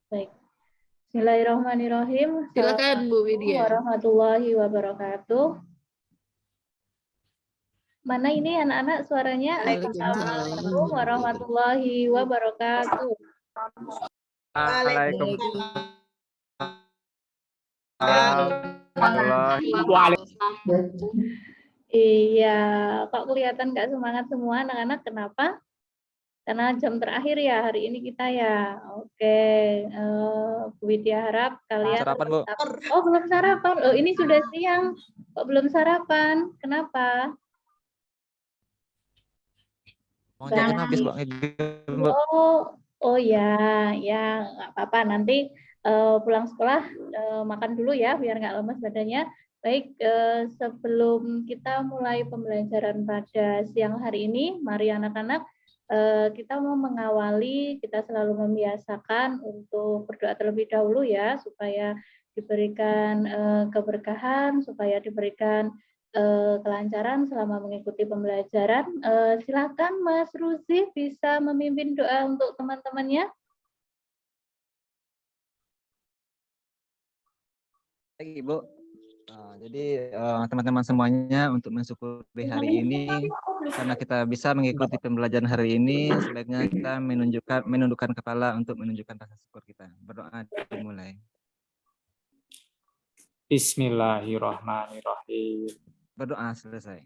Baik. Bismillahirrahmanirrahim. Silakan Bu Assalamualaikum Widya. warahmatullahi wabarakatuh. Mana ini anak-anak suaranya? Assalamualaikum warahmatullahi wabarakatuh. Waalaikumsalam. Iya, kok kelihatan nggak semangat semua anak-anak? Kenapa? Karena jam terakhir ya hari ini kita ya. Oke, Bu Widya harap kalian Sarapan, Bu. tetap. Oh, belum sarapan. Oh, ini sudah siang. Kok belum sarapan? Kenapa? Mau jajan habis, Bu. Oh ya, nggak apa-apa. Nanti pulang sekolah makan dulu ya, biar nggak lemas badannya. Baik, sebelum kita mulai pembelajaran pada siang hari ini, mari anak-anak kita mau mengawali, kita selalu membiasakan untuk berdoa terlebih dahulu ya, supaya diberikan keberkahan, supaya diberikan kelancaran selama mengikuti pembelajaran. Silakan Mas Ruzi bisa memimpin doa untuk teman-temannya. Baik, Ibu. Jadi teman-teman semuanya untuk mensyukuri hari ini, karena kita bisa mengikuti pembelajaran hari ini, sebaiknya kita menundukkan kepala untuk menunjukkan rasa syukur kita. Berdoa dimulai. Bismillahirrahmanirrahim. Berdoa selesai.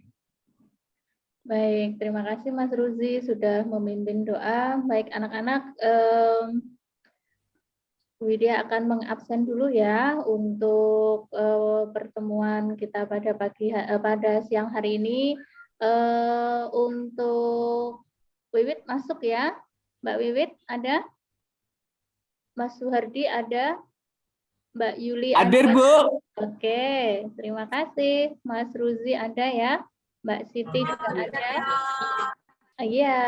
Baik, terima kasih Mas Ruzi sudah memimpin doa. Baik anak-anak, Widya akan mengabsen dulu ya untuk pertemuan kita pada siang hari ini. Untuk Wiwit masuk ya, Mbak Wiwit ada, Mas Suhardi ada, Mbak Yuli ada. Hadir, Bu. Oke, terima kasih. Mas Ruzi ada ya, Mbak Siti juga ada. Iya,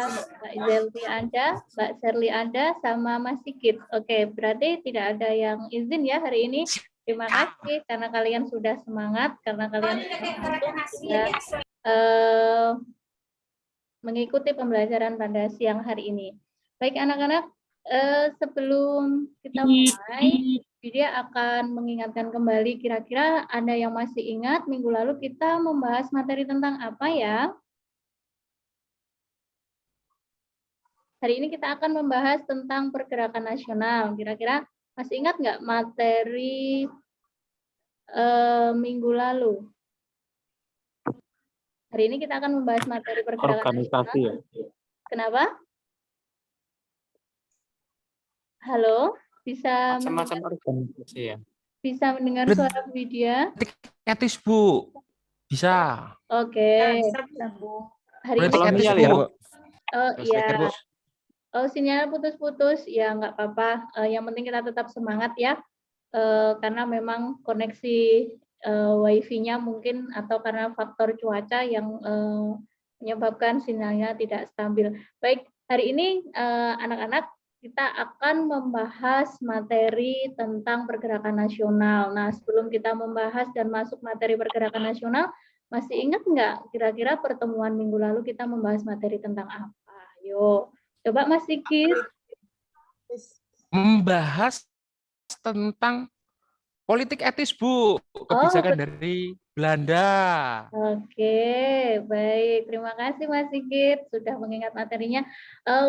Mbak Zelvi ada, Mbak Serli ada, sama Mas Sigit. Oke, berarti tidak ada yang izin ya hari ini. Terima kasih karena kalian sudah semangat, karena kalian sudah mengikuti pembelajaran pada siang hari ini. Baik anak-anak, sebelum kita mulai, dia akan mengingatkan kembali kira-kira Anda yang masih ingat minggu lalu kita membahas materi tentang apa ya? Hari ini kita akan membahas tentang pergerakan nasional. Kira-kira masih ingat nggak materi minggu lalu? Hari ini kita akan membahas materi pergerakan organisasi nasional. ya. Kenapa? Halo, bisa Macam-macam organisasi ya. Bisa mendengar suara Bu Widya? Etis, Bu. Bisa. Oke. Hari ini Kolonial ya, Bu. Oh iya. Bu. Oh, sinyal putus-putus, ya nggak apa-apa. Yang penting kita tetap semangat ya, karena memang koneksi WiFi-nya mungkin atau karena faktor cuaca yang menyebabkan sinyalnya tidak stabil. Baik, hari ini anak-anak kita akan membahas materi tentang pergerakan nasional. Nah, sebelum kita membahas dan masuk materi pergerakan nasional, masih ingat nggak kira-kira pertemuan minggu lalu kita membahas materi tentang apa? Yuk. Coba Mas Sigit. Membahas tentang politik etis, Bu. Kebijakan dari Belanda. Oke, baik. Terima kasih Mas Sigit sudah mengingat materinya.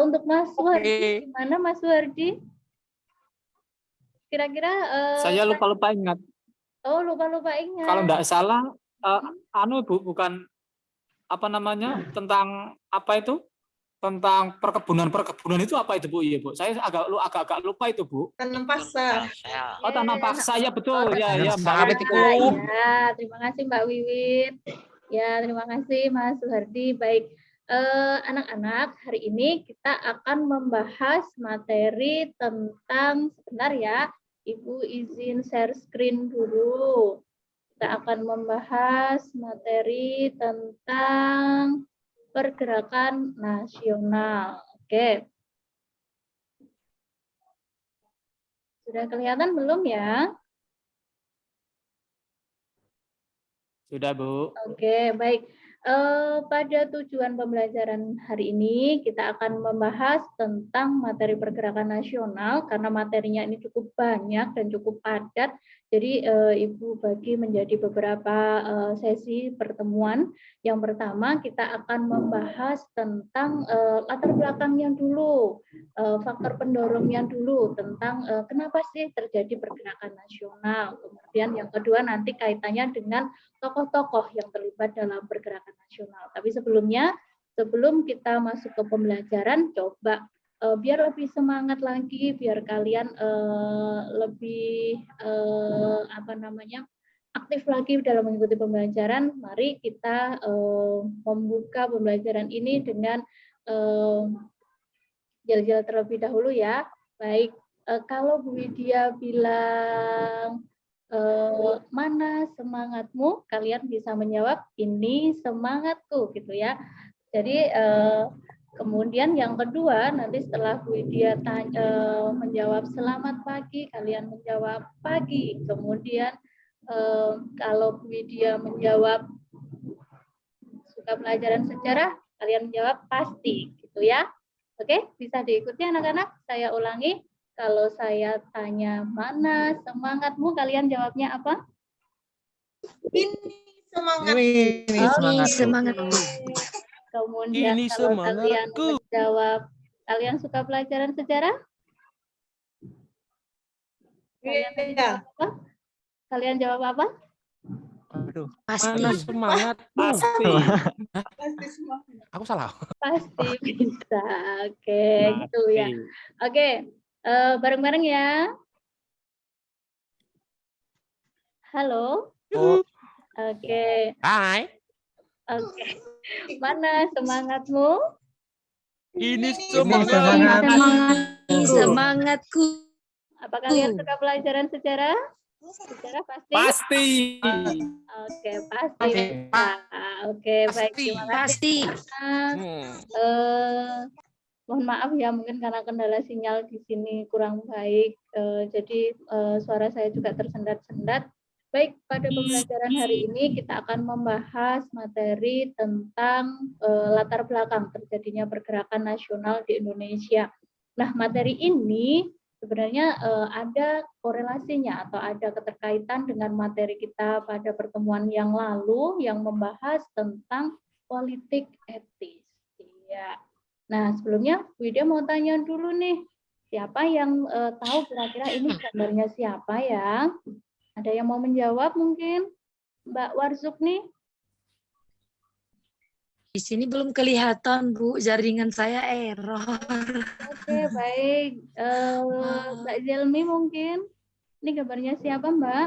Untuk Mas Suhardi, gimana Mas Suhardi? Kira-kira saya lupa-lupa ingat. Oh, lupa-lupa ingat. Kalau enggak salah Bu, bukan apa namanya? Tentang apa itu? Tentang perkebunan itu apa itu, Bu? Iya, Bu. Saya agak lupa itu, Bu. Tanam paksa. Oh, tanam paksa ya, betul. Ya, Mbak Wiwit. Ya, terima kasih Mbak Wiwit. Ya, terima kasih Mas Suhardi. Baik, anak-anak, hari ini kita akan membahas materi tentang, sebentar ya, Ibu izin share screen dulu. Kita akan membahas materi tentang pergerakan nasional. Oke. Sudah kelihatan belum ya? Sudah, Bu. Oke, baik. Pada tujuan pembelajaran hari ini kita akan membahas tentang materi pergerakan nasional karena materinya ini cukup banyak dan cukup padat. Jadi Ibu bagi menjadi beberapa sesi pertemuan. Yang pertama kita akan membahas tentang latar belakangnya dulu, faktor pendorongnya dulu tentang kenapa sih terjadi pergerakan nasional. Kemudian yang kedua nanti kaitannya dengan tokoh-tokoh yang terlibat dalam pergerakan nasional. Tapi sebelumnya, sebelum kita masuk ke pembelajaran, coba biar lebih semangat lagi, biar kalian lebih aktif lagi dalam mengikuti pembelajaran. Mari kita membuka pembelajaran ini dengan jel-jel terlebih dahulu ya. Baik, kalau Bu Widya bilang mana semangatmu? Kalian bisa menjawab ini semangatku gitu ya. Jadi kemudian yang kedua nanti setelah Bu Widya menjawab selamat pagi, kalian menjawab pagi. Kemudian kalau Bu Widya menjawab suka pelajaran sejarah, kalian menjawab pasti gitu ya. Oke, bisa diikuti anak-anak. Saya ulangi. Kalau saya tanya mana semangatmu, kalian jawabnya apa? Ini semangat. Ini semangat. Kemudian Ini kalau kalian semangatku. menjawab, kalian suka pelajaran sejarah? Kalian tadi jawab apa? Kalian jawab apa? Aduh. Mana semangatmu? Pasti. Pasti semangat. Aku salah. Pasti bisa. Oke, gitu ya. Oke, bareng-bareng ya. Halo. Oh, Oke. Hai. Oke. Mana semangatmu? Ini semangat. Semangatku. Apa kalian suka pelajaran sejarah? Sejarah pasti? Pasti. Oke, pasti. Oke, baik. Pasti. Terima kasih. Pasti. Mohon maaf ya, mungkin karena kendala sinyal di sini kurang baik. Jadi suara saya juga tersendat-sendat. Baik, pada pembelajaran hari ini kita akan membahas materi tentang latar belakang terjadinya pergerakan nasional di Indonesia. Nah, materi ini sebenarnya ada korelasinya atau ada keterkaitan dengan materi kita pada pertemuan yang lalu yang membahas tentang politik etis. Ya. Nah, sebelumnya Widya mau tanya dulu nih, siapa yang tahu kira-kira ini gambarnya siapa ya? Ada yang mau menjawab mungkin? Mbak Warzuk nih? Di sini belum kelihatan, Bu. Jaringan saya error. Oke, baik. Mbak Zelmi mungkin? Ini gambarnya siapa, Mbak?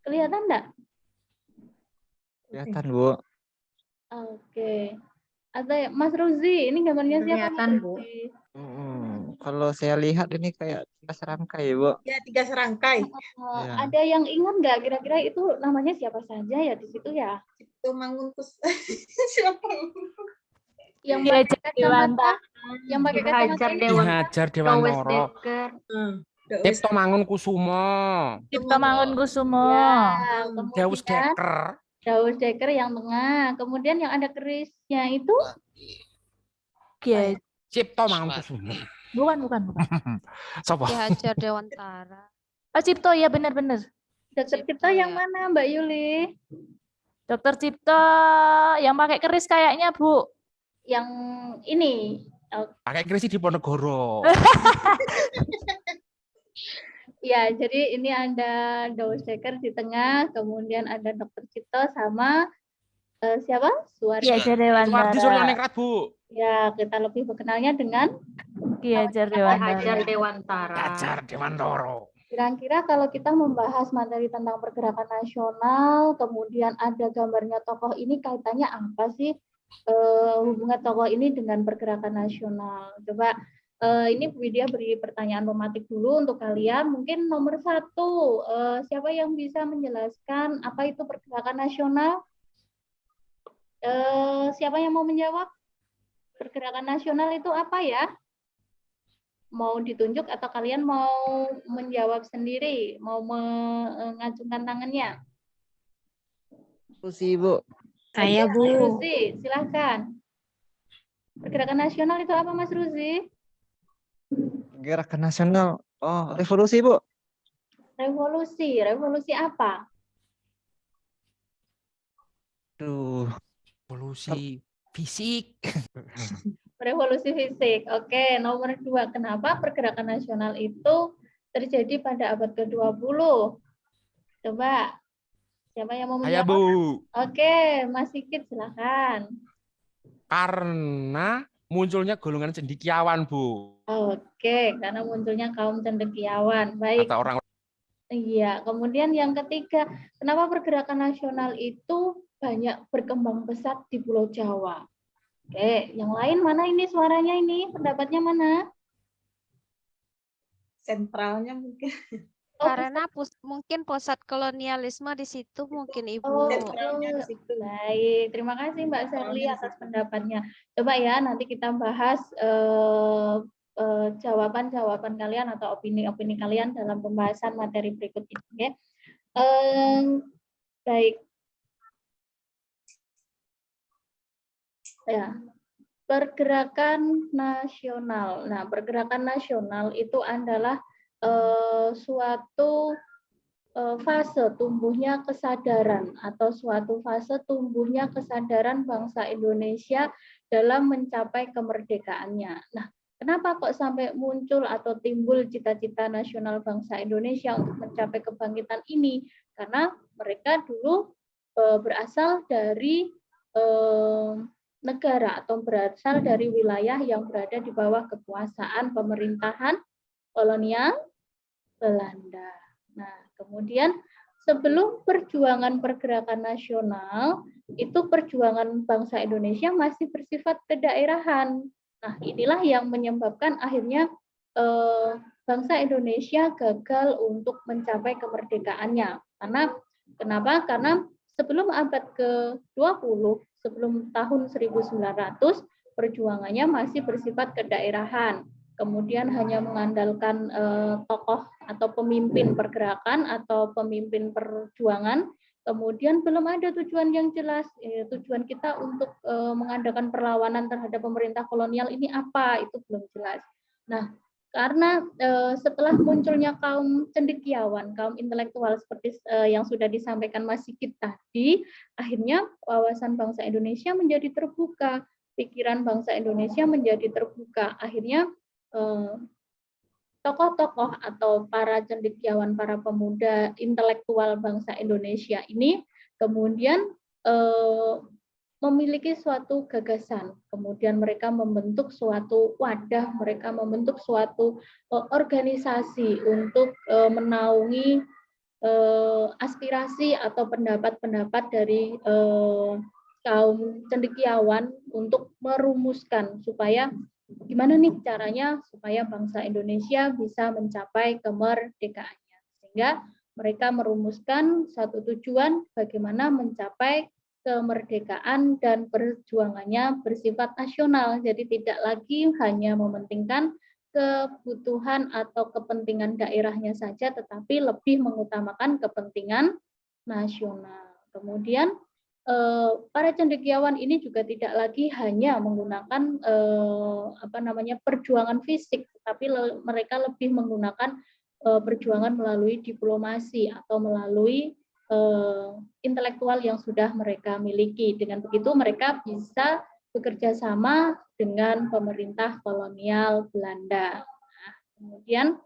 Kelihatan enggak? kelihatan, Bu. Oke. Atau Mas Ruzi, ini gambarnya siapa? Kelihatan, Mas Bu. Ruzi? Kalau saya lihat ini kayak tiga serangkai, Bu. Ya, 3 serangkai. Iya. Ada yang ingat nggak kira-kira itu namanya siapa saja ya di situ ya? Itu Mangunkus. Siapa? Yang Ki pakai Hajar kacamata, yang pakai Ki kacamata Hajar ini? Dewan Hajar Dawes Dewantoro. Dekker, Cipto Mangunkusumo. Cipto Mangunkusumo, Ya, Deus kemudian Dekker. Daus Dekker yang tengah. Kemudian yang ada kerisnya itu Ki Cipto Mangunkusumo. bukan. Sopo? Ki Hajar Dewantara. Oh, Cipto ya benar. Dokter Cipto, Cipto yang ya. mana Mbak Yuli? Dokter Cipto yang pakai keris kayaknya, Bu. Yang ini. Pakai keris di Ponegoro. Ya, jadi ini ada Daus Dekker di tengah, kemudian ada Dokter Cipto sama siapa? Ki Hajar Suwardi Dewantara. Suryaningrat, Bu. Ya, kita lebih mengenalnya dengan Ki Hajar Hajar Dewantara. Dewantara. Hajar Dewantoro. kira-kira kalau kita membahas materi tentang pergerakan nasional, kemudian ada gambarnya tokoh ini kaitannya apa sih hubungan tokoh ini dengan pergerakan nasional? Coba ini Bu Widya beri pertanyaan pematik dulu untuk kalian. Mungkin nomor 1, siapa yang bisa menjelaskan apa itu pergerakan nasional? Siapa yang mau menjawab? Pergerakan nasional itu apa ya? Mau ditunjuk atau kalian mau menjawab sendiri? Mau mengacungkan tangannya? Revolusi, Bu. Saya, Mas Bu. Ruzi, silahkan. Pergerakan nasional itu apa, Mas Ruzi? Gerakan nasional. Oh, revolusi, Bu. Revolusi. Revolusi apa? Duh, Evolusi fisik. Revolusi fisik. Oke, nomor 2. Kenapa pergerakan nasional itu terjadi pada abad ke-20? Coba, siapa yang mau Saya, menjawab? Bu. Oke, Mas Sigit, silahkan. Karena munculnya golongan cendekiawan, Bu. Oke, karena munculnya kaum cendekiawan. Baik. Kata orang Iya, kemudian yang ketiga, kenapa pergerakan nasional itu banyak berkembang pesat di Pulau Jawa? Oke, yang lain mana ini suaranya ini? Pendapatnya mana? Sentralnya mungkin. Karena mungkin pusat kolonialisme di situ mungkin Ibu. Oh, Sentralnya di situ. baik. Terima kasih Mbak Sherly atas pendapatnya. Coba ya, nanti kita bahas jawaban-jawaban kalian atau opini-opini kalian dalam pembahasan materi berikut ini. Baik. Ya, pergerakan nasional. Nah, pergerakan nasional itu adalah suatu fase tumbuhnya kesadaran atau suatu fase tumbuhnya kesadaran bangsa Indonesia dalam mencapai kemerdekaannya. Nah, kenapa kok sampai muncul atau timbul cita-cita nasional bangsa Indonesia untuk mencapai kebangkitan ini? Karena mereka dulu berasal dari negara atau berasal dari wilayah yang berada di bawah kekuasaan pemerintahan kolonial Belanda. Nah, kemudian sebelum perjuangan pergerakan nasional, itu perjuangan bangsa Indonesia masih bersifat kedaerahan. Nah, inilah yang menyebabkan akhirnya bangsa Indonesia gagal untuk mencapai kemerdekaannya. Kenapa? Karena sebelum abad ke-20, sebelum tahun 1900, perjuangannya masih bersifat kedaerahan. Kemudian hanya mengandalkan tokoh atau pemimpin pergerakan atau pemimpin perjuangan. Kemudian belum ada tujuan yang jelas. Tujuan kita untuk mengadakan perlawanan terhadap pemerintah kolonial ini apa? Itu belum jelas. Nah, karena setelah munculnya kaum cendekiawan, kaum intelektual seperti yang sudah disampaikan Mas Sigit tadi, akhirnya wawasan bangsa Indonesia menjadi terbuka, pikiran bangsa Indonesia menjadi terbuka. Akhirnya tokoh-tokoh atau para cendekiawan, para pemuda intelektual bangsa Indonesia ini kemudian memiliki suatu gagasan, kemudian mereka membentuk suatu wadah, mereka membentuk suatu organisasi untuk menaungi aspirasi atau pendapat-pendapat dari kaum cendekiawan untuk merumuskan supaya gimana nih caranya supaya bangsa Indonesia bisa mencapai kemerdekaannya. Sehingga mereka merumuskan satu tujuan bagaimana mencapai kemerdekaan dan perjuangannya bersifat nasional. Jadi tidak lagi hanya mementingkan kebutuhan atau kepentingan daerahnya saja, tetapi lebih mengutamakan kepentingan nasional. Kemudian para cendekiawan ini juga tidak lagi hanya menggunakan perjuangan fisik, tapi mereka lebih menggunakan perjuangan melalui diplomasi atau melalui intelektual yang sudah mereka miliki. Dengan begitu mereka bisa bekerja sama dengan pemerintah kolonial Belanda. Nah, kemudian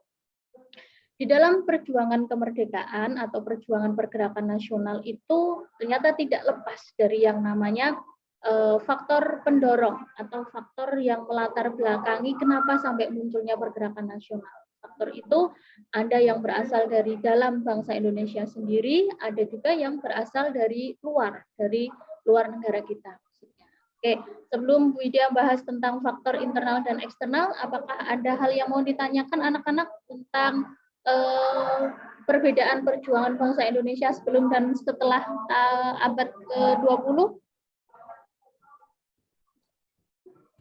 di dalam perjuangan kemerdekaan atau perjuangan pergerakan nasional itu ternyata tidak lepas dari yang namanya faktor pendorong atau faktor yang melatar belakangi kenapa sampai munculnya pergerakan nasional. Faktor itu ada yang berasal dari dalam bangsa Indonesia sendiri, ada juga yang berasal dari luar negara kita. Oke, sebelum Bu Widya bahas tentang faktor internal dan eksternal, apakah ada hal yang mau ditanyakan anak-anak tentang perbedaan perjuangan bangsa Indonesia sebelum dan setelah abad ke-20?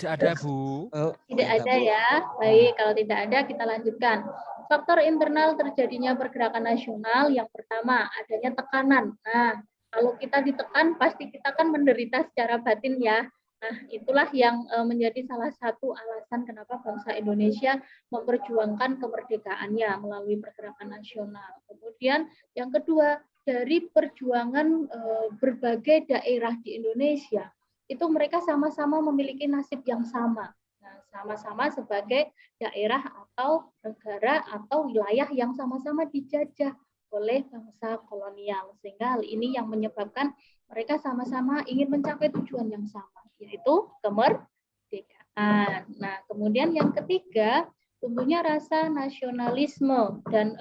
tidak ada, Bu. Tidak ada ya. Baik, kalau tidak ada kita lanjutkan. Faktor internal terjadinya pergerakan nasional yang pertama adanya tekanan. Nah, Kalau kita ditekan, pasti kita kan menderita secara batin ya. Nah, itulah yang menjadi salah satu alasan kenapa bangsa Indonesia memperjuangkan kemerdekaannya melalui pergerakan nasional. Kemudian yang kedua, dari perjuangan berbagai daerah di Indonesia, itu mereka sama-sama memiliki nasib yang sama. Nah, sama-sama sebagai daerah atau negara atau wilayah yang sama-sama dijajah oleh bangsa kolonial, sehingga hal ini yang menyebabkan mereka sama-sama ingin mencapai tujuan yang sama, yaitu kemerdekaan. Nah, kemudian yang ketiga, tumbuhnya rasa nasionalisme dan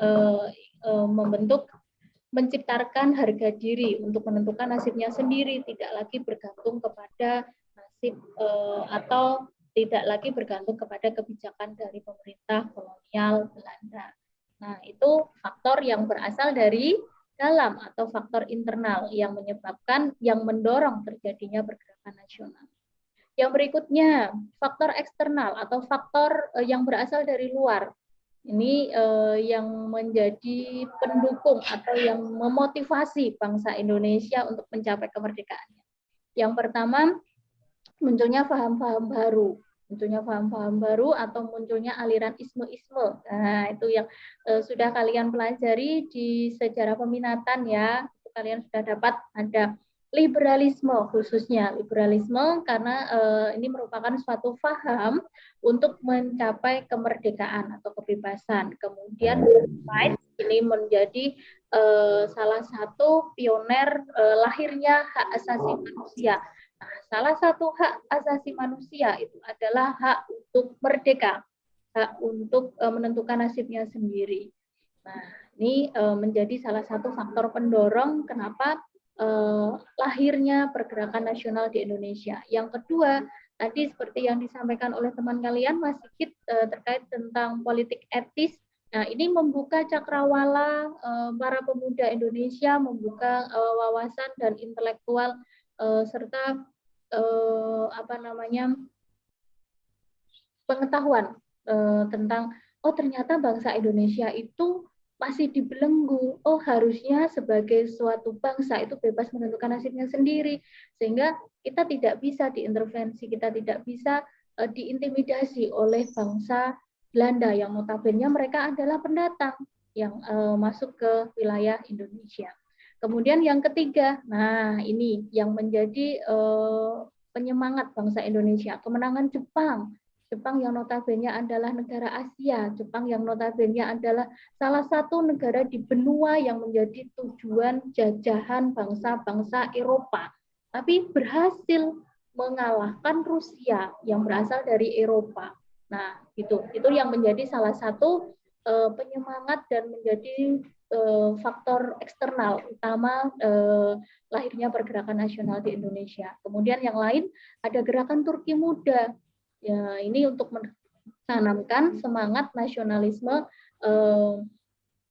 menciptakan harga diri untuk menentukan nasibnya sendiri, tidak lagi bergantung kepada nasib atau tidak lagi bergantung kepada kebijakan dari pemerintah kolonial Belanda. Nah, itu faktor yang berasal dari dalam atau faktor internal yang menyebabkan, yang mendorong terjadinya pergerakan nasional. Yang berikutnya, faktor eksternal atau faktor yang berasal dari luar. Ini yang menjadi pendukung atau yang memotivasi bangsa Indonesia untuk mencapai kemerdekaannya. Yang pertama, munculnya paham-paham baru. Munculnya paham-paham baru atau munculnya aliran isme-isme. Nah, itu yang sudah kalian pelajari di sejarah peminatan ya. Kalian sudah dapat ada liberalisme, khususnya liberalisme karena ini merupakan suatu paham untuk mencapai kemerdekaan atau kebebasan. Kemudian ini menjadi salah satu pioner lahirnya hak asasi manusia. Nah, salah satu hak asasi manusia itu adalah hak untuk merdeka, hak untuk menentukan nasibnya sendiri. Nah, ini menjadi salah satu faktor pendorong kenapa lahirnya pergerakan nasional di Indonesia. Yang kedua, tadi seperti yang disampaikan oleh teman kalian, Mas Sigit, terkait tentang politik etis. Nah, ini membuka cakrawala para pemuda Indonesia, membuka wawasan dan intelektual serta pengetahuan tentang ternyata bangsa Indonesia itu masih dibelenggu. Harusnya sebagai suatu bangsa itu bebas menentukan nasibnya sendiri, sehingga kita tidak bisa diintervensi, kita tidak bisa diintimidasi oleh bangsa Belanda yang notabene mereka adalah pendatang yang masuk ke wilayah Indonesia. Kemudian yang ketiga, nah ini yang menjadi penyemangat bangsa Indonesia, kemenangan Jepang. Jepang yang notabene adalah negara Asia, Jepang yang notabene adalah salah satu negara di benua yang menjadi tujuan jajahan bangsa-bangsa Eropa, tapi berhasil mengalahkan Rusia yang berasal dari Eropa. Nah, itu yang menjadi salah satu penyemangat dan menjadi faktor eksternal utama lahirnya pergerakan nasional di Indonesia. Kemudian yang lain ada gerakan Turki Muda. Ya, ini untuk menanamkan semangat nasionalisme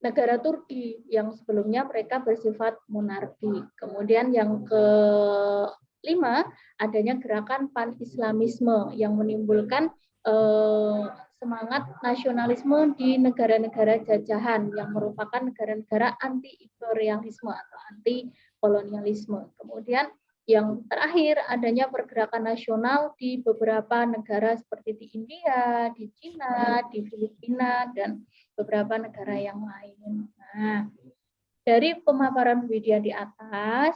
negara Turki yang sebelumnya mereka bersifat monarki. Kemudian yang kelima, adanya gerakan pan-islamisme yang menimbulkan semangat nasionalisme di negara-negara jajahan yang merupakan negara-negara anti-imperialisme atau anti-kolonialisme. Kemudian yang terakhir, adanya pergerakan nasional di beberapa negara seperti di India, di Cina, di Filipina, dan beberapa negara yang lain. Nah, dari pemaparan Widya di atas,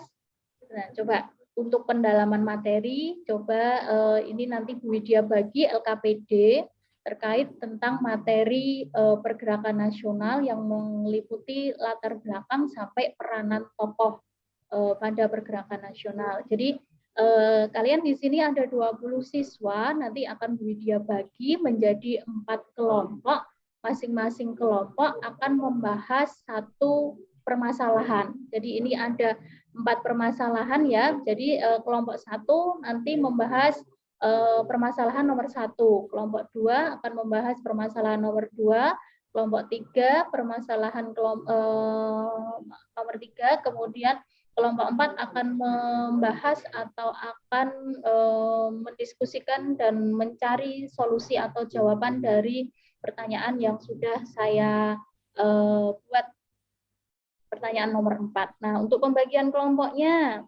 nah, coba untuk pendalaman materi, coba ini nanti Bu Widya bagi LKPD terkait tentang materi pergerakan nasional yang meliputi latar belakang sampai peranan tokoh pada pergerakan nasional. Jadi kalian di sini ada 20 siswa, nanti akan Bu Widya bagi menjadi 4 kelompok, masing-masing kelompok akan membahas satu permasalahan. Jadi ini ada 4 permasalahan ya. Jadi kelompok 1 nanti membahas permasalahan nomor 1, kelompok 2 akan membahas permasalahan nomor 2, kelompok 3 permasalahan nomor 3, kemudian kelompok 4 akan membahas atau akan mendiskusikan dan mencari solusi atau jawaban dari pertanyaan yang sudah saya buat pertanyaan nomor 4. Nah, untuk pembagian kelompoknya,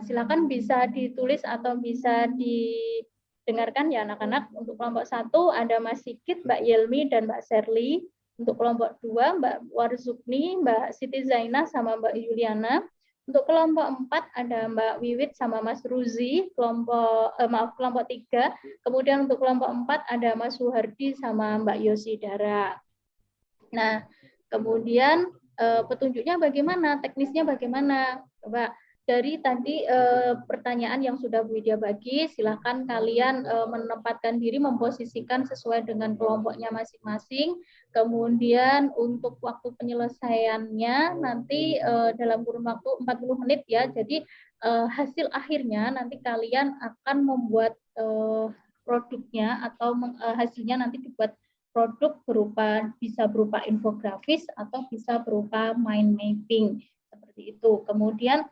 silakan bisa ditulis atau bisa didengarkan ya anak-anak. Untuk kelompok 1 ada Mas Sigit, Mbak Yelmi, dan Mbak Sherly. Untuk kelompok 2 Mbak Warzukni, Mbak Siti Zainah, sama Mbak Yuliana. Untuk kelompok 4 ada Mbak Wiwit sama Mas Ruzi, kelompok 3. Kemudian untuk kelompok 4 ada Mas Suhardi sama Mbak Yosidara. Nah, kemudian petunjuknya bagaimana, teknisnya bagaimana? Coba dari tadi pertanyaan yang sudah Bu Widya bagi, silakan kalian menempatkan diri, memposisikan sesuai dengan kelompoknya masing-masing. Kemudian untuk waktu penyelesaiannya nanti dalam kurun waktu 40 menit ya. Jadi hasil akhirnya nanti kalian akan membuat produknya atau hasilnya nanti dibuat produk bisa berupa infografis atau bisa berupa mind mapping seperti itu. Kemudian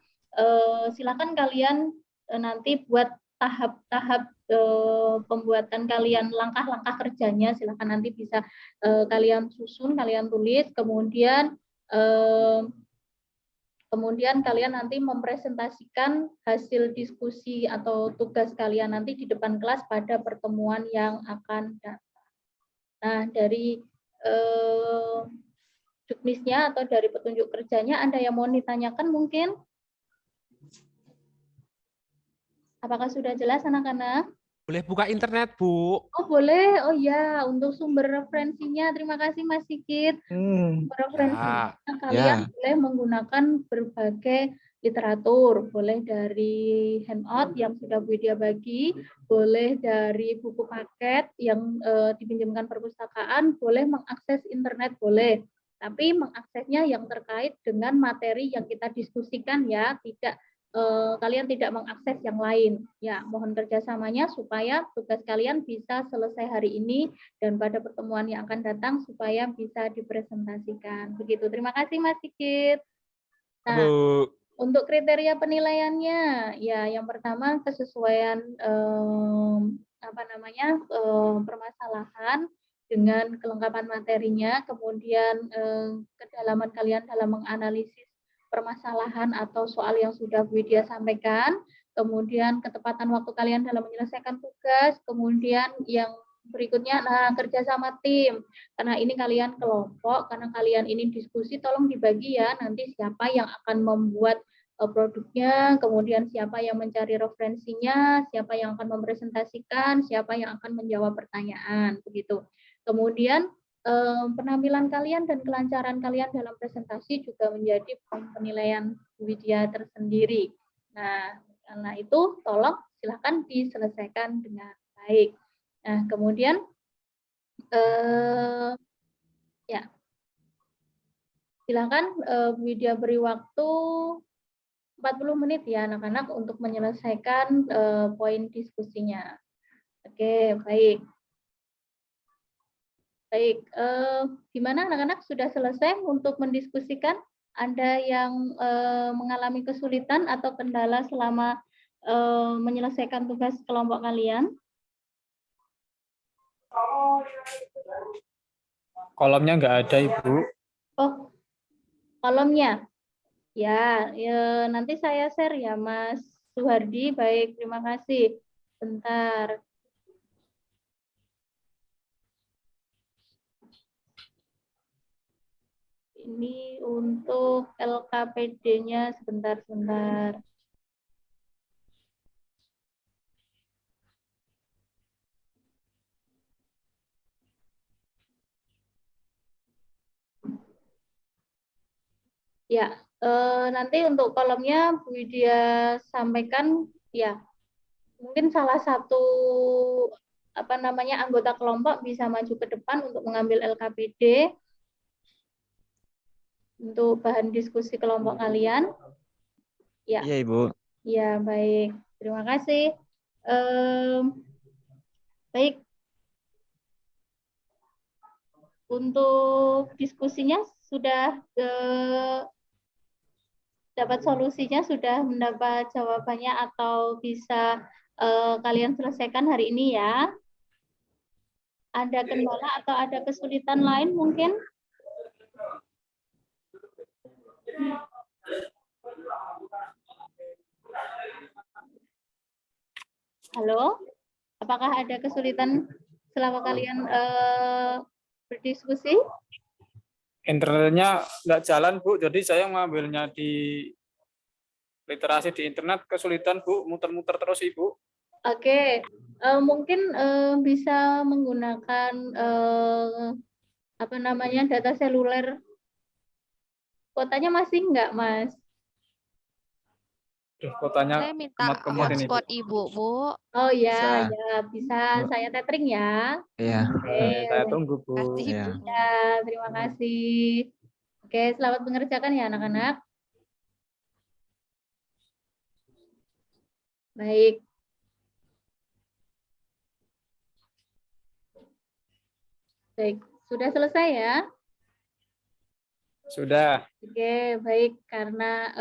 silakan kalian nanti buat tahap-tahap pembuatan kalian, langkah-langkah kerjanya silakan nanti bisa kalian susun, kalian tulis, kemudian kalian nanti mempresentasikan hasil diskusi atau tugas kalian nanti di depan kelas pada pertemuan yang akan datang. Nah, dari juknisnya atau dari petunjuk kerjanya ada yang mau ditanyakan mungkin? Apakah sudah jelas anak-anak? Boleh buka internet, Bu. Oh boleh, oh ya, untuk sumber referensinya, terima kasih Mas Sigit. Sumber referensinya kalian boleh menggunakan berbagai literatur, boleh dari handout yang sudah Bu Widya bagi, boleh dari buku paket yang dipinjamkan perpustakaan, boleh mengakses internet, boleh. Tapi mengaksesnya yang terkait dengan materi yang kita diskusikan ya, tidak kalian tidak mengakses yang lain. Ya, mohon kerjasamanya supaya tugas kalian bisa selesai hari ini dan pada pertemuan yang akan datang supaya bisa dipresentasikan. Begitu. Terima kasih Mas Sigit. Nah, Bu. untuk kriteria penilaiannya, ya yang pertama kesesuaian permasalahan dengan kelengkapan materinya, kemudian kedalaman kalian dalam menganalisis permasalahan atau soal yang sudah Bu Widya sampaikan, kemudian ketepatan waktu kalian dalam menyelesaikan tugas, kemudian yang berikutnya kerja sama tim, karena ini kalian kelompok, karena kalian ini diskusi, tolong dibagi ya nanti siapa yang akan membuat produknya, kemudian siapa yang mencari referensinya, siapa yang akan mempresentasikan, siapa yang akan menjawab pertanyaan, begitu. Kemudian penampilan kalian dan kelancaran kalian dalam presentasi juga menjadi penilaian Widya tersendiri. Nah, karena itu tolong silakan diselesaikan dengan baik. Nah, kemudian ya silakan Widya beri waktu 40 menit ya anak-anak untuk menyelesaikan poin diskusinya. Oke, baik. Baik, gimana anak-anak sudah selesai untuk mendiskusikan? Ada yang mengalami kesulitan atau kendala selama menyelesaikan tugas kelompok kalian? Kolomnya nggak ada, Ibu. Oh, kolomnya? Ya, nanti saya share ya, Mas Suhardi. Baik, terima kasih. Bentar. Ini untuk LKPD-nya sebentar. Ya, nanti untuk kolomnya Bu Widya sampaikan ya. Mungkin salah satu anggota kelompok bisa maju ke depan untuk mengambil LKPD untuk bahan diskusi kelompok kalian. Ya. Iya, Ibu. Ya, baik. Terima kasih. Baik. Untuk diskusinya sudah dapat solusinya, sudah mendapat jawabannya atau bisa kalian selesaikan hari ini ya. Ada kendala atau ada kesulitan lain mungkin? Halo, apakah ada kesulitan selama kalian berdiskusi? Internetnya nggak jalan, Bu. Jadi saya ngambilnya di literasi di internet kesulitan, Bu. Muter-muter terus, Ibu. Oke, mungkin bisa menggunakan apa namanya data seluler. Kuotanya masih enggak, Mas? Duh, kotanya Saya minta kemot-kemot ini, Bu. hotspot Ibu, Bu. Oh ya, Bisa. ya bisa Bu. saya tethering ya. Iya. Oke, Saya tunggu, Bu. Kasih Iya. Ibu. ya, terima kasih. Oke, selamat mengerjakan ya anak-anak. Baik. Baik, sudah selesai ya? Sudah. Oke, baik. Karena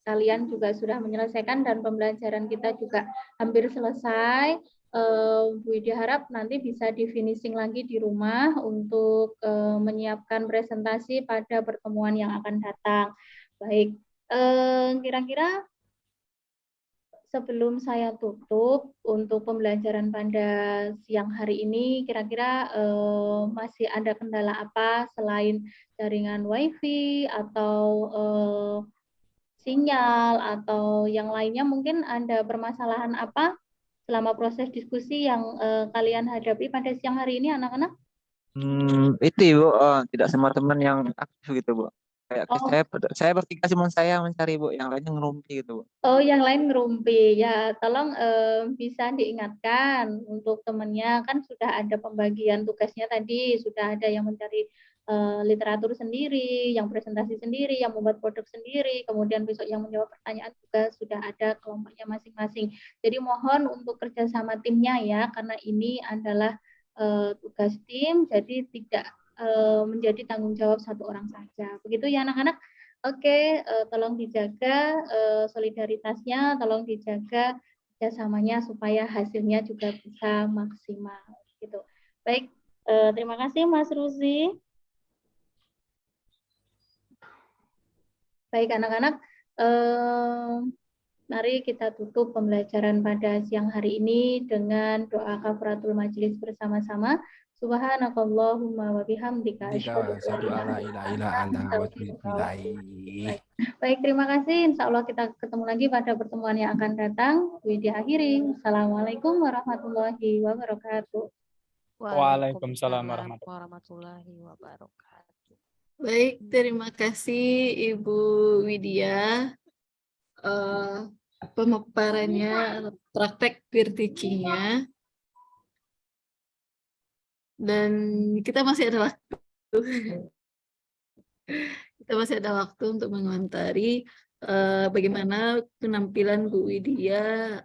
kalian juga sudah menyelesaikan dan pembelajaran kita juga hampir selesai. Bu Widya harap nanti bisa di finishing lagi di rumah untuk menyiapkan presentasi pada pertemuan yang akan datang. Baik, kira-kira sebelum saya tutup untuk pembelajaran pada siang hari ini, kira-kira masih ada kendala apa selain jaringan WiFi atau sinyal atau yang lainnya? Mungkin ada permasalahan apa selama proses diskusi yang kalian hadapi pada siang hari ini, anak-anak? Itu Ibu, tidak semua teman yang aktif gitu Bu. Kayak Oh. saya bertiga cuma saya mencari Bu, yang lainnya ngerumpi gitu Bu. Oh, yang lain ngerumpi. Ya, tolong bisa diingatkan untuk temannya, kan sudah ada pembagian tugasnya tadi, sudah ada yang mencari literatur sendiri, yang presentasi sendiri, yang membuat produk sendiri, kemudian besok yang menjawab pertanyaan juga sudah ada kelompoknya masing-masing. Jadi mohon untuk kerjasama timnya ya, karena ini adalah tugas tim, jadi tidak menjadi tanggung jawab satu orang saja. Begitu ya anak-anak? Oke, tolong dijaga solidaritasnya, tolong dijaga kerjasamanya supaya hasilnya juga bisa maksimal. Gitu. Baik, terima kasih Mas Ruzi. Baik anak-anak, mari kita tutup pembelajaran pada siang hari ini dengan doa kafaratul majelis bersama-sama. Subhanakallahumma wa bihamdika asyhadu an la ilaha illa anta astaghfiruka wa atubu ilaik. Baik, terima kasih. Insya Allah kita ketemu lagi pada pertemuan yang akan datang. Widya akhiri. Assalamualaikum warahmatullahi wabarakatuh. Waalaikumsalam warahmatullahi wabarakatuh. Baik, terima kasih Ibu Widya. Pemaparannya, praktek peer teaching-nya. Dan kita masih ada waktu. Kita masih ada waktu untuk mengomentari bagaimana penampilan Bu Widya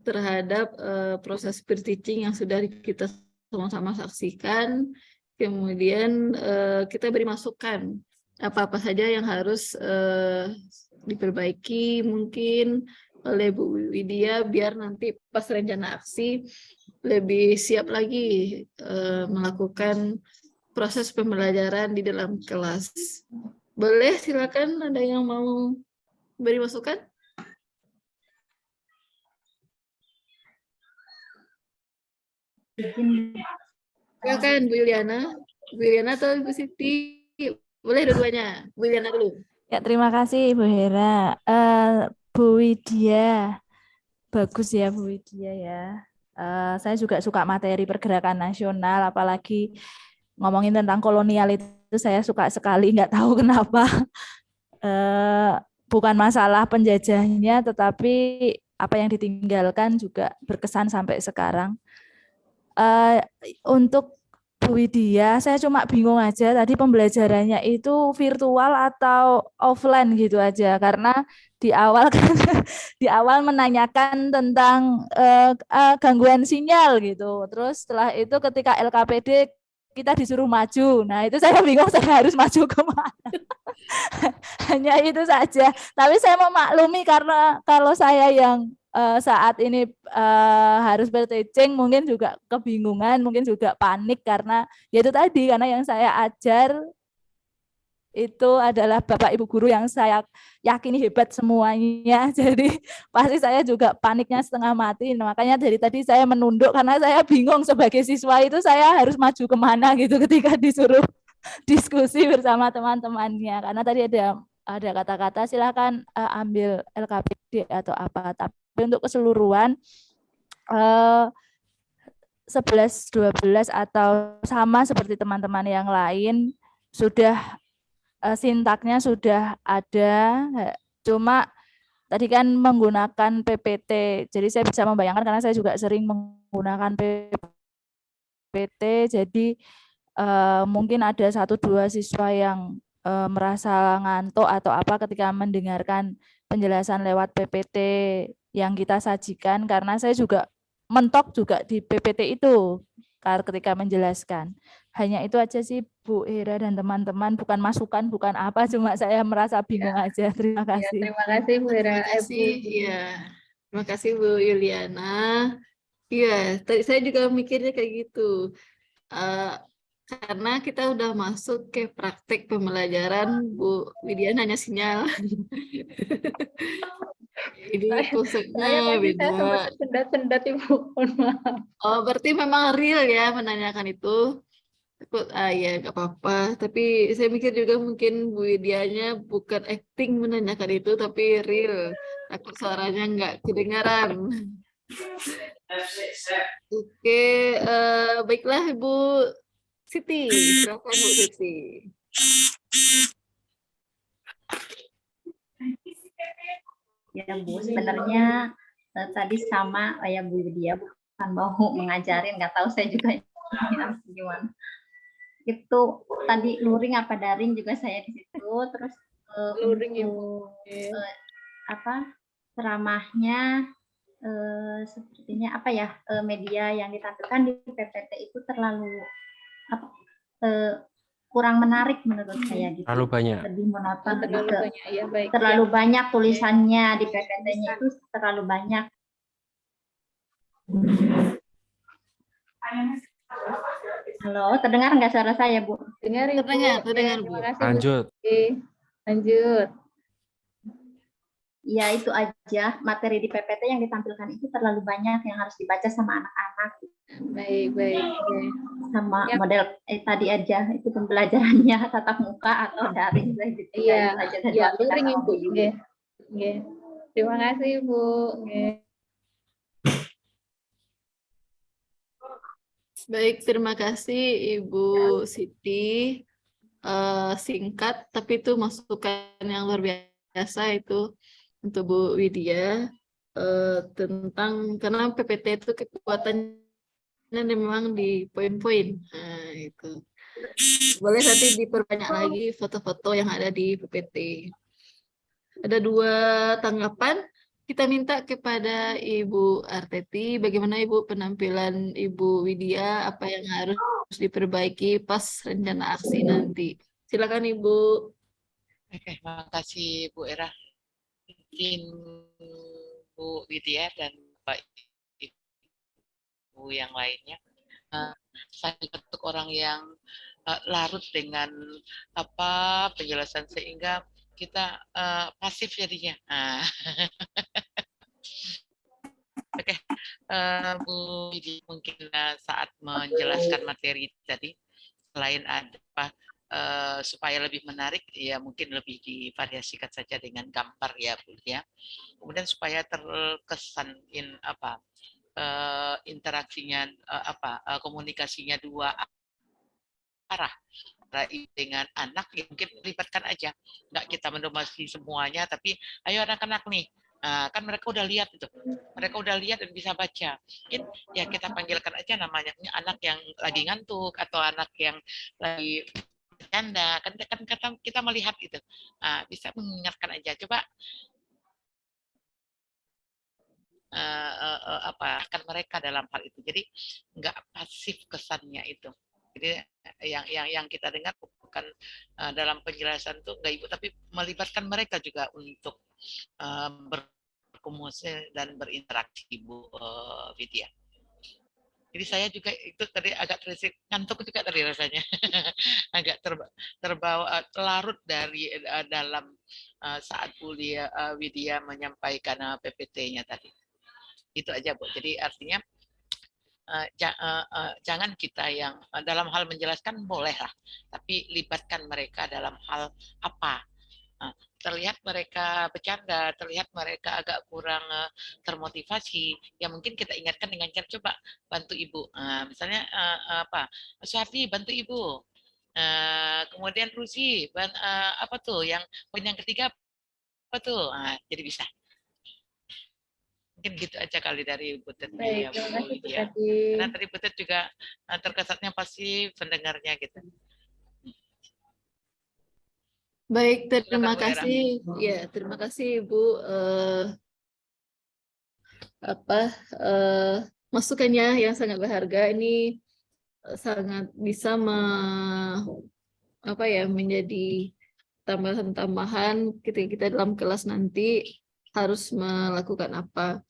terhadap proses peer teaching yang sudah kita sama-sama saksikan. Kemudian kita beri masukan apa-apa saja yang harus diperbaiki mungkin oleh Bu Widya biar nanti pas rencana aksi lebih siap lagi melakukan proses pembelajaran di dalam kelas. Boleh, silakan ada yang mau beri masukan? Silakan Bu Yuliana. Bu Yuliana atau Ibu Siti? Boleh dua-duanya. Bu Yuliana dulu. Ya, terima kasih Ibu Hera. Bu Widya, bagus ya Bu Widya ya. Saya juga suka materi pergerakan nasional, apalagi ngomongin tentang kolonial itu saya suka sekali, nggak tahu kenapa. Bukan masalah penjajahnya, tetapi apa yang ditinggalkan juga berkesan sampai sekarang. Untuk Bu Widya, saya cuma bingung aja tadi pembelajarannya itu virtual atau offline gitu aja, karena di awal kan di awal menanyakan tentang gangguan sinyal gitu. Terus setelah itu ketika LKPD kita disuruh maju. Nah, itu saya bingung saya harus maju kemana. Hanya itu saja. Tapi saya memaklumi karena kalau saya yang saat ini harus berteaching mungkin juga kebingungan, mungkin juga panik karena ya itu tadi, karena yang saya ajar itu adalah Bapak Ibu guru yang saya yakini hebat semuanya. Jadi pasti saya juga paniknya setengah mati. Nah, makanya dari tadi saya menunduk karena saya bingung sebagai siswa itu saya harus maju kemana gitu ketika disuruh diskusi bersama teman-temannya. Karena tadi ada kata-kata silakan ambil LKPD atau apa. Tapi untuk keseluruhan 11, 12 atau sama seperti teman-teman yang lain sudah sintaknya sudah ada, cuma tadi kan menggunakan PPT. Jadi saya bisa membayangkan karena saya juga sering menggunakan PPT. Jadi mungkin ada 1-2 siswa yang merasa ngantuk atau apa ketika mendengarkan penjelasan lewat PPT yang kita sajikan, karena saya juga mentok juga di PPT itu ketika menjelaskan. Hanya itu aja sih Bu Hera dan teman-teman, bukan masukan, bukan apa, cuma saya merasa bingung aja. Terima Ya, kasih. terima kasih Bu Hera. Terima kasih, ya. Terima kasih Bu Yuliana. Iya, tadi saya juga mikirnya kayak gitu. Karena kita udah masuk ke praktek pembelajaran, Bu Widya hanya sinyal. Jadi Saya konsepnya tadi saya sempat beda. sendat-sendat Ibu. Mohon maaf. Oh, berarti memang real ya menanyakan itu. Takut, ya nggak apa-apa. Tapi saya mikir juga mungkin Bu Widyanya bukan acting menanyakan itu, tapi real. Takut suaranya nggak kedengaran. Oke, baiklah Ibu Siti. Silakan Bu Siti. Ya Bu, sebenarnya tadi sama ya Bu Widya, bukan mau mengajarin, nggak tahu saya juga gimana. Itu tadi luring apa daring juga saya di situ, terus Luring untuk apa ceramahnya sepertinya apa ya media yang ditampilkan di PPT itu terlalu apa kurang menarik menurut saya gitu. Terlalu banyak. Lebih monoton, terlalu banyak ya, baik. terlalu banyak tulisannya di PPT-nya itu terlalu banyak. Halo, terdengar nggak suara saya, Bu? Dengar Ibu. Terdengar, Bu. Terima kasih Bu. Lanjut. Oke, lanjut. Ya, itu aja. Materi di PPT yang ditampilkan itu terlalu banyak yang harus dibaca sama anak-anak. Baik, baik. Sama Ya. model tadi aja, itu pembelajarannya tatap muka atau daring. Iya, ya, luring Ibu. Oke. Terima kasih Bu. Oke. Baik, terima kasih Ibu Siti. Singkat, tapi itu masukan yang luar biasa itu untuk Bu Widya tentang karena PPT itu kekuatannya memang di poin-poin. Nah, itu. Boleh nanti diperbanyak lagi foto-foto yang ada di PPT. Ada 2 tanggapan. Kita minta kepada Ibu Arteti, bagaimana Ibu penampilan Ibu Widya, apa yang harus diperbaiki pas rencana aksi nanti. Silakan Ibu. Oke, makasih Bu Era. Mungkin Bu Widya dan Pak Ibu yang lainnya. Saya untuk orang yang larut dengan penjelasan sehingga kita pasif jadinya. Oke, Bu Widya mungkin saat menjelaskan materi tadi selain ada supaya lebih menarik ya mungkin lebih divariasikan saja dengan gambar ya Bu ya. Kemudian supaya terkesan interaksinya komunikasinya 2 arah dengan anak ya mungkin libatkan aja, nggak kita mendomasi semuanya, tapi ayo anak-anak nih, kan mereka udah lihat dan bisa baca, mungkin ya kita panggilkan aja namanya anak yang lagi ngantuk atau anak yang lagi bercanda, kan kita melihat itu, bisa mengingatkan aja, coba akan mereka dalam hal itu, jadi nggak pasif kesannya itu. Jadi yang kita dengar bukan dalam penjelasan itu nggak Ibu, tapi melibatkan mereka juga untuk berkomunikasi dan berinteraksi Bu Widya. Jadi saya juga itu tadi agak ngantuk juga tadi rasanya, agak terbawa larut dari dalam saat Bu Widya menyampaikan PPT-nya tadi. Itu aja Bu. Jadi artinya jangan kita yang dalam hal menjelaskan boleh lah, tapi libatkan mereka dalam hal apa. Terlihat mereka bercanda, terlihat mereka agak kurang termotivasi, ya mungkin kita ingatkan dengan cara coba bantu ibu. Misalnya apa, Syarti bantu ibu. Kemudian Rusi, apa tuh yang poin yang ketiga apa tuh? Jadi bisa. Mungkin gitu aja kali dari Butet Baik, ya terima Bu kasih Bu Widya. Tati. Karena tadi Butet juga terkesannya pasti pendengarnya gitu. Baik, terima Silakan Bu Hera. kasih. Ya, terima kasih Ibu masukannya yang sangat berharga. Ini sangat bisa menjadi tambahan-tambahan ketika kita dalam kelas nanti harus melakukan apa.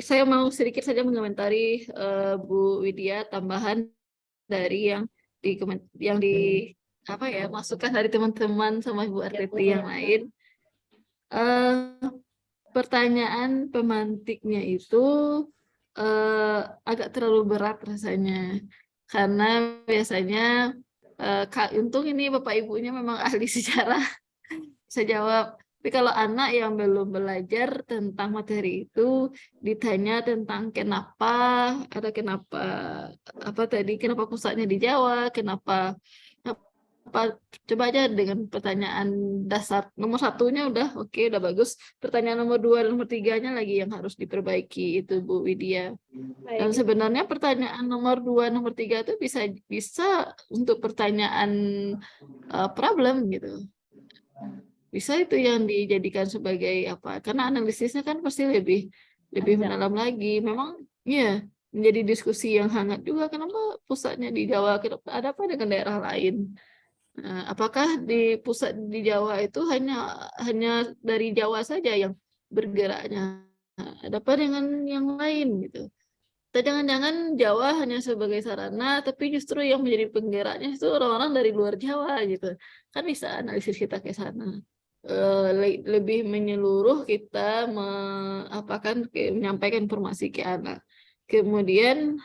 Saya mau sedikit saja mengomentari Bu Widya tambahan dari yang masukan dari teman-teman sama Ibu Arteti yang lain. Pertanyaan pemantiknya itu agak terlalu berat rasanya, karena biasanya untung ini Bapak Ibunya memang ahli sejarah, bisa jawab. Tapi kalau anak yang belum belajar tentang materi itu ditanya tentang kenapa kenapa pusatnya di Jawa, coba aja dengan pertanyaan dasar nomor 1-nya udah oke, udah bagus. Pertanyaan nomor 2 dan nomor 3-nya lagi yang harus diperbaiki itu Bu Widya. Dan sebenarnya pertanyaan nomor 2, nomor 3 itu bisa untuk pertanyaan problem gitu. Bisa itu yang dijadikan sebagai apa? Karena analisisnya kan pasti lebih mendalam lagi. Memang ya menjadi diskusi yang hangat juga, kenapa pusatnya di Jawa, ada apa dengan daerah lain? Apakah di pusat di Jawa itu hanya dari Jawa saja yang bergeraknya? Ada apa dengan yang lain gitu? Atau jangan-jangan Jawa hanya sebagai sarana, tapi justru yang menjadi penggeraknya itu orang-orang dari luar Jawa gitu. Kan bisa analisis kita ke sana. Lebih menyeluruh kita menyampaikan informasi ke anak. Kemudian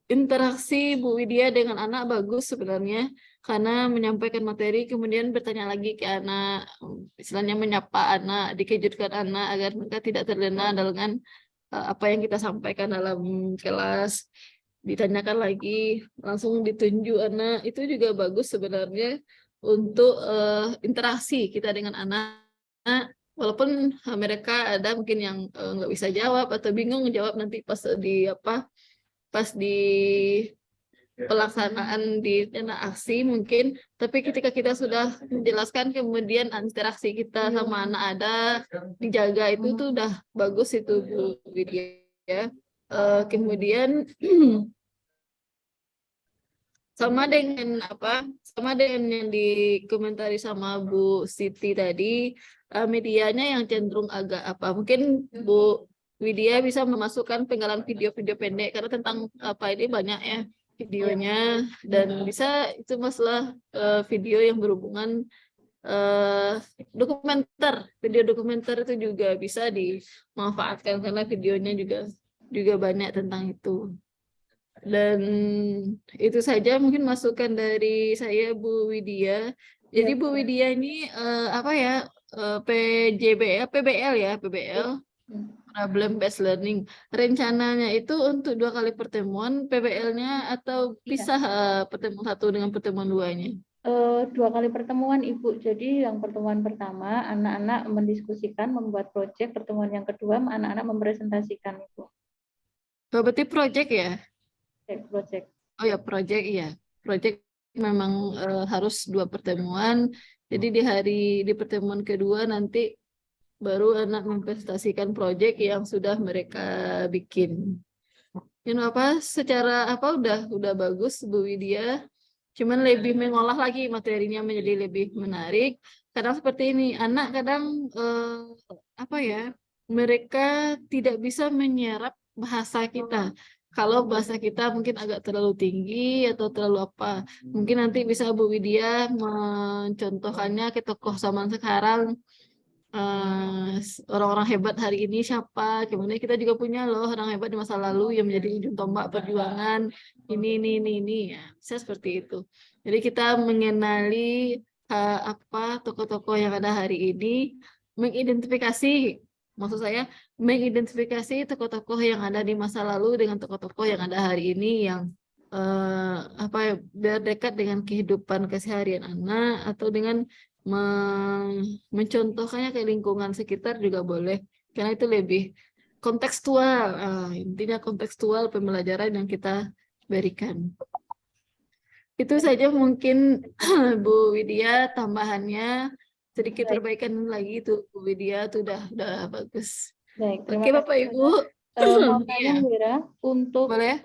interaksi Bu Widya dengan anak bagus sebenarnya, karena menyampaikan materi kemudian bertanya lagi ke anak, istilahnya menyapa anak, dikejutkan anak agar mereka tidak terlena dengan apa yang kita sampaikan dalam kelas, ditanyakan lagi, langsung ditunjuk anak, itu juga bagus sebenarnya untuk interaksi kita dengan anak, walaupun mereka ada mungkin yang nggak bisa jawab atau bingung jawab nanti pas di pelaksanaan di aksi mungkin, tapi ketika kita sudah menjelaskan kemudian interaksi kita sama anak ada dijaga, itu tuh udah bagus itu Bu Widya. Kemudian sama dengan yang dikomentari sama Bu Siti tadi, medianya yang cenderung agak mungkin Bu Widya bisa memasukkan penggalan video-video pendek, karena tentang ini banyak ya videonya, dan bisa itu masalah video yang berhubungan video dokumenter itu juga bisa dimanfaatkan, karena videonya juga banyak tentang itu. Dan itu saja mungkin masukan dari saya Bu Widya. Jadi Bu Widya ini PBL Problem Based Learning. Rencananya itu untuk 2 kali pertemuan PBL-nya atau pisah pertemuan 1 dengan pertemuan 2-nya? 2 kali pertemuan Ibu. Jadi yang pertemuan pertama anak-anak mendiskusikan, membuat proyek. Pertemuan yang kedua anak-anak mempresentasikan Ibu. Berarti proyek ya? Proyek. Oh ya, proyek iya. Proyek memang harus 2 pertemuan. Jadi di pertemuan kedua nanti baru anak mempresentasikan proyek yang sudah mereka bikin. Secara udah bagus Bu Widya. Cuman lebih mengolah lagi materinya menjadi lebih menarik. Kadang seperti ini, anak kadang mereka tidak bisa menyerap bahasa kita. Kalau bahasa kita mungkin agak terlalu tinggi atau terlalu apa, mungkin nanti bisa Bu Widya mencontohkannya ke tokoh zaman sekarang. Orang-orang hebat hari ini siapa? Kemudian kita juga punya loh orang hebat di masa lalu yang menjadi ujung tombak perjuangan. Ini. Ya, bisa seperti itu. Jadi kita mengenali tokoh-tokoh yang ada hari ini, mengidentifikasi, maksud saya mengidentifikasi tokoh-tokoh yang ada di masa lalu dengan tokoh-tokoh yang ada hari ini yang biar dekat dengan kehidupan keseharian anak atau dengan mencontohkannya ke lingkungan sekitar juga boleh, karena itu lebih kontekstual. Intinya kontekstual pembelajaran yang kita berikan. Itu saja mungkin Bu Widya tambahannya, sedikit perbaikan lagi tuh Bu Widya, itu udah bagus. Baik, terima Oke kasih. Bapak Ibu. Mau tanya Iya. Bu Ira, untuk Boleh?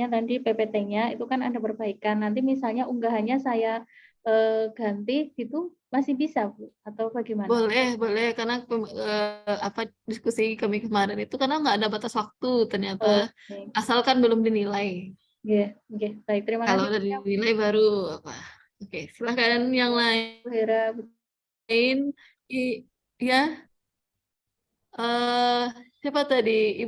Tadi PPT-nya itu kan ada perbaikan. Nanti misalnya unggahannya saya ganti gitu masih bisa Bu atau bagaimana? Boleh karena diskusi kami kemarin itu karena nggak ada batas waktu ternyata, Oke. asalkan belum dinilai. Oke, baik, terima Kalau kasih. udah dinilai baru apa. Oke, silahkan yang lain. Bu Hera. Ya, siapa tadi? Ibu